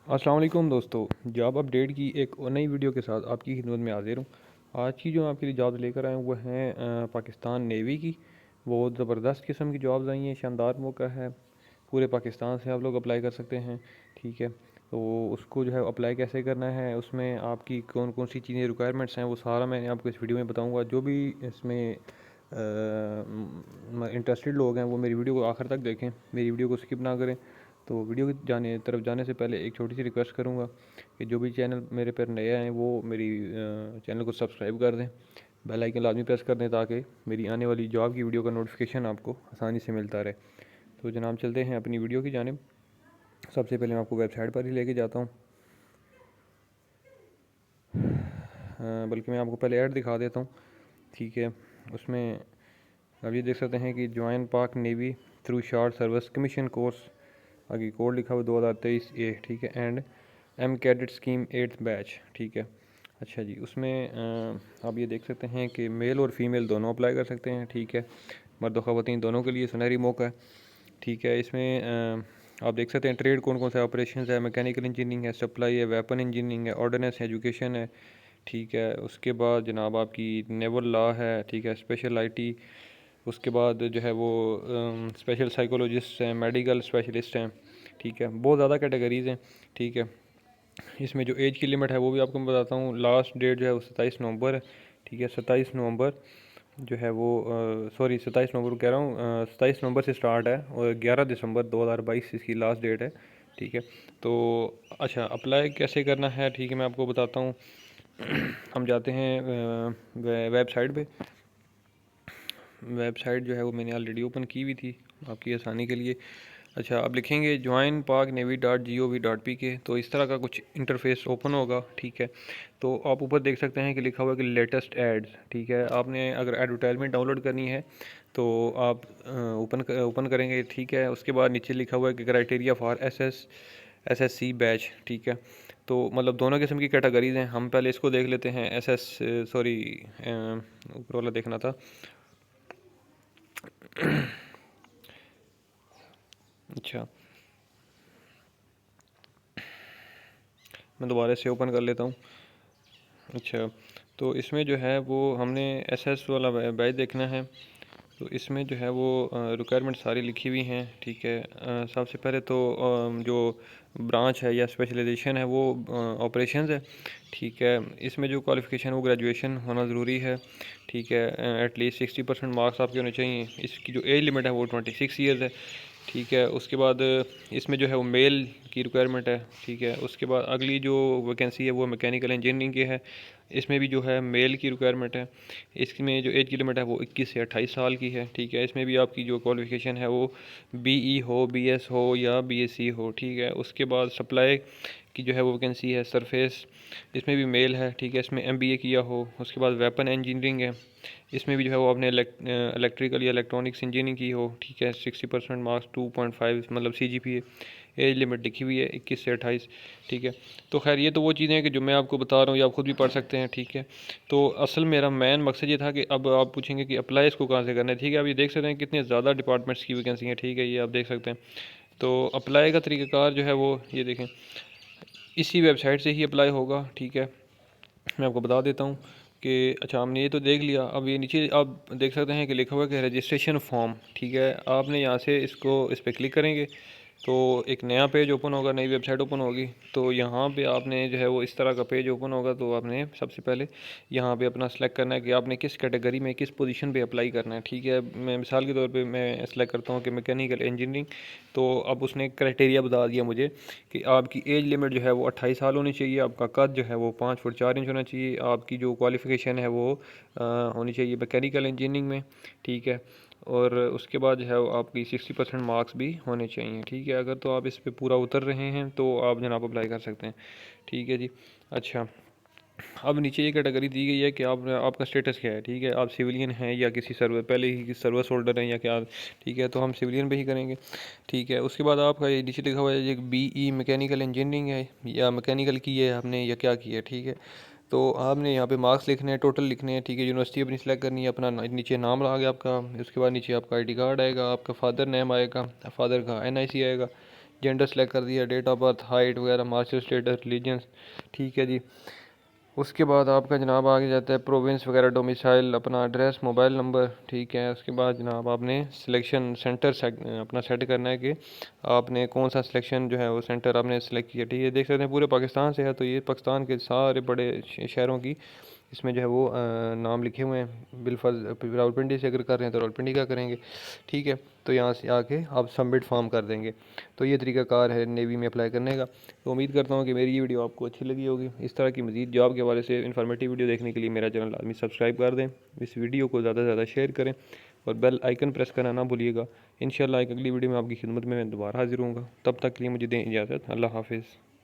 अस्सलाम वालेकुम दोस्तों, जॉब अपडेट की एक और नई वीडियो के साथ आपकी खिदमत में हाजिर हूँ। आज की जो आपके लिए जॉब लेकर आए हैं वो हैं पाकिस्तान नेवी की। बहुत ज़बरदस्त किस्म की जॉब्स आई हैं, शानदार मौका है। पूरे पाकिस्तान से आप लोग अप्लाई कर सकते हैं। ठीक है, तो उसको जो है अप्लाई कैसे करना है, उसमें आपकी कौन कौन सी चीज़ें रिक्वायरमेंट्स हैं, वो सारा मैंने आपको इस वीडियो में बताऊँगा। जो भी इसमें इंटरेस्टेड लोग हैं वो मेरी वीडियो को आखिर तक देखें, मेरी वीडियो को स्किप ना करें। तो वीडियो की तरफ जाने से पहले एक छोटी सी रिक्वेस्ट करूँगा कि जो भी चैनल मेरे पर नए आए हैं वो मेरी चैनल को सब्सक्राइब कर दें, बेल आइकन लाजमी प्रेस कर दें ताकि मेरी आने वाली जॉब की वीडियो का नोटिफिकेशन आपको आसानी से मिलता रहे। तो जनाब चलते हैं अपनी वीडियो की जानिब। सबसे पहले मैं आपको वेबसाइट पर ही लेके जाता हूँ, बल्कि मैं आपको पहले ऐड दिखा देता हूँ। ठीक है, उसमें आप ये देख सकते हैं कि join Pak navy through short service commission course, आगे कोड लिखा हुआ 2023 ए। ठीक है, and M cadet scheme 8th बैच। ठीक है, अच्छा जी, उसमें आप ये देख सकते हैं कि मेल और फीमेल दोनों अप्लाई कर सकते हैं। ठीक है, मर्द और ख़वातीन दोनों के लिए सुनहरी मौका है। ठीक है, इसमें आप देख सकते हैं ट्रेड कौन कौन सा ऑपरेशन है, मैकेनिकल इंजीनियरिंग है, सप्लाई है, वेपन इंजीनियरिंग है, ऑर्डिनेंस एजुकेशन है। ठीक है, उसके बाद जनाब आपकी नेवल लॉ है। ठीक है, स्पेशल आईटी, उसके बाद जो है वो स्पेशल साइकोलॉजिस्ट हैं, मेडिकल स्पेशलिस्ट हैं। ठीक है, बहुत ज़्यादा कैटेगरीज़ हैं। ठीक है, इसमें जो एज की लिमिट है वो भी आपको मैं बताता हूँ। लास्ट डेट जो है वो 27 नवंबर है। ठीक है, 27 नवंबर जो है वो सॉरी 27 नवंबर कह रहा हूँ, 27 नवंबर से स्टार्ट है और 11 दिसंबर 2022 इसकी लास्ट डेट है। ठीक है, तो अच्छा अप्लाई कैसे करना है, ठीक है मैं आपको बताता हूँ। हम जाते हैं वेबसाइट पे। वेबसाइट जो है वो मैंने ऑलरेडी ओपन की हुई थी आपकी आसानी के लिए। अच्छा, आप लिखेंगे ज्वाइन पाक नेवी .gov.pk, तो इस तरह का कुछ इंटरफेस ओपन होगा। ठीक है, तो आप ऊपर देख सकते हैं कि लिखा हुआ है कि लेटेस्ट एड्स। ठीक है, आपने अगर एडवर्टाइजमेंट डाउनलोड करनी है तो आप ओपन करेंगे। ठीक है, उसके बाद नीचे लिखा हुआ है कि क्राइटेरिया फॉर SSC बैच। ठीक है, तो मतलब दोनों किस्म की कैटेगरीज हैं। हम पहले इसको देख लेते हैं, सॉरी ऊपर वाला देखना था। अच्छा, मैं दोबारा से ओपन कर लेता हूँ। अच्छा, तो इसमें जो है वो हमने SS वाला बैच देखना है। तो इसमें जो है वो रिक्वायरमेंट सारी लिखी हुई हैं। ठीक है, सबसे पहले तो जो ब्रांच है या स्पेशलाइजेशन है वो ऑपरेशंस है। ठीक है, इसमें जो क्वालिफ़िकेशन वो ग्रेजुएशन होना ज़रूरी है। ठीक है, एटलीस्ट 60% मार्क्स आपके होने चाहिए। इसकी जो एज लिमिट है वो 26 ईयर्स है। ठीक है, उसके बाद इसमें जो है वो मेल की रिक्वायरमेंट है। ठीक है, उसके बाद अगली जो वैकेंसी है वो मैकेनिकल इंजीनियरिंग की है। इसमें भी जो है मेल की रिक्वायरमेंट है। इसमें जो एज की लिमिट है वो 21 से 28 साल की है। ठीक है, इसमें भी आपकी जो क्वालिफ़िकेशन है वो BE हो, BS हो या BSc हो। ठीक है, उसके बाद सप्लाई की जो है वो वैकेंसी है सरफेस, इसमें भी मेल है। ठीक है, इसमें MBA किया हो। उसके बाद वेपन इंजीनियरिंग है, इसमें भी जो है वो आपने इलेक्ट्रिकल या इलेक्ट्रॉनिक्स इंजीनियरिंग की हो। ठीक है, 60% मार्क्स, 2.5 मतलब CGPA। एज लिमिट लिखी हुई है 21 से 28। ठीक है, तो खैर ये तो वो चीज़ें हैं कि जो मैं आपको बता रहा हूँ, ये आप खुद भी पढ़ सकते हैं। ठीक है, तो असल मेरा मेन मकसद ये था कि अब आप पूछेंगे कि अप्लाई इसको कहाँ से करना है। ठीक है, अब ये देख सकते हैं कितने ज़्यादा डिपार्टमेंट्स की वैकेंसी हैं। ठीक है, ये आप देख सकते हैं। तो अप्लाई का तरीक़ाकार जो है वो ये देखें, इसी वेबसाइट से ही अप्लाई होगा। ठीक है, मैं आपको बता देता हूँ कि अच्छा हमने ये तो देख लिया। अब ये नीचे आप देख सकते हैं कि लिखा हुआ है कि रजिस्ट्रेशन फॉर्म। ठीक है, आपने यहाँ से इस पर क्लिक करेंगे तो एक नया पेज ओपन होगा, नई वेबसाइट ओपन होगी। तो यहाँ पे आपने जो है वो इस तरह का पेज ओपन होगा। तो आपने सबसे पहले यहाँ पे अपना सेलेक्ट करना है कि आपने किस कैटेगरी में किस पोजीशन पे अप्लाई करना है। ठीक है, मैं मिसाल के तौर पे मैं सेलेक्ट करता हूँ कि मैकेनिकल इंजीनियरिंग। तो अब उसने क्राइटेरिया बता दिया मुझे कि आपकी एज लिमिट जो है वो 28 साल होनी चाहिए, आपका कद जो है वो 5 फुट 4 इंच होना चाहिए, आपकी जो क्वालिफ़िकेशन है वो होनी चाहिए मैकेनिकल इंजीनियरिंग में। ठीक है, और उसके बाद जो है वो आपकी 60% मार्क्स भी होने चाहिए। ठीक है, अगर तो आप इस पे पूरा उतर रहे हैं तो आप जनाब अप्लाई कर सकते हैं। ठीक है जी, अच्छा अब नीचे ये कैटेगरी दी गई है कि आपका स्टेटस क्या है। ठीक है, आप सिविलियन हैं या किसी पहले ही सर्विस होल्डर हैं या क्या। ठीक है, तो हम सिविलियन पे ही करेंगे। ठीक है, उसके बाद आपका ये नीचे लिखा हुआ है ये BE मैकेनिकल इंजीनियरिंग है या मैकेनिकल की है आपने या क्या की है। ठीक है, तो आपने यहाँ पे मार्क्स लिखने हैं, टोटल लिखने हैं। ठीक है, यूनिवर्सिटी अपनी सेलेक्ट करनी है, अपना नीचे नाम आ गया आपका। उसके बाद नीचे आपका ID कार्ड आएगा, आपका फादर नेम आएगा, फादर का NIC आएगा, जेंडर सेलेक्ट कर दिया, डेट ऑफ बर्थ, हाइट वगैरह, मार्शल स्टेटस, रिलीजन्स, ठीक है जी। उसके बाद आपका जनाब आगे जाता है प्रोविंस वगैरह, डोमिसाइल, अपना एड्रेस, मोबाइल नंबर, ठीक है। उसके बाद जनाब आपने सिलेक्शन सेंटर अपना सेट करना है कि आपने कौन सा सिलेक्शन जो है वो सेंटर आपने सेलेक्ट किया, ठीक है। देख सकते हैं पूरे पाकिस्तान से है, तो ये पाकिस्तान के सारे बड़े शहरों की इसमें जो है वो नाम लिखे हुए हैं। बिलफर्ज रावलपिंडी से अगर कर रहे हैं तो रावलपिंडी का करेंगे, ठीक है। तो यहाँ से आके आप सबमिट फॉर्म कर देंगे। तो ये तरीकाकार है नेवी में अप्लाई करने का। तो उम्मीद करता हूँ कि मेरी ये वीडियो आपको अच्छी लगी होगी। इस तरह की मज़ीद जॉब के हवाले से इन्फॉर्मेटिव वीडियो देखने के लिए मेरा चैनल लाजमी सब्सक्राइब कर दें, इस वीडियो को ज़्यादा से ज़्यादा शेयर करें और बेल आइकन प्रेस करना ना भूलिएगा। इंशाल्लाह एक अगली वीडियो में आपकी खिदमत में मैं दोबारा हाजिर हूँगा। तब तक के लिए मुझे दें इजाज़त। अल्लाह हाफिज़।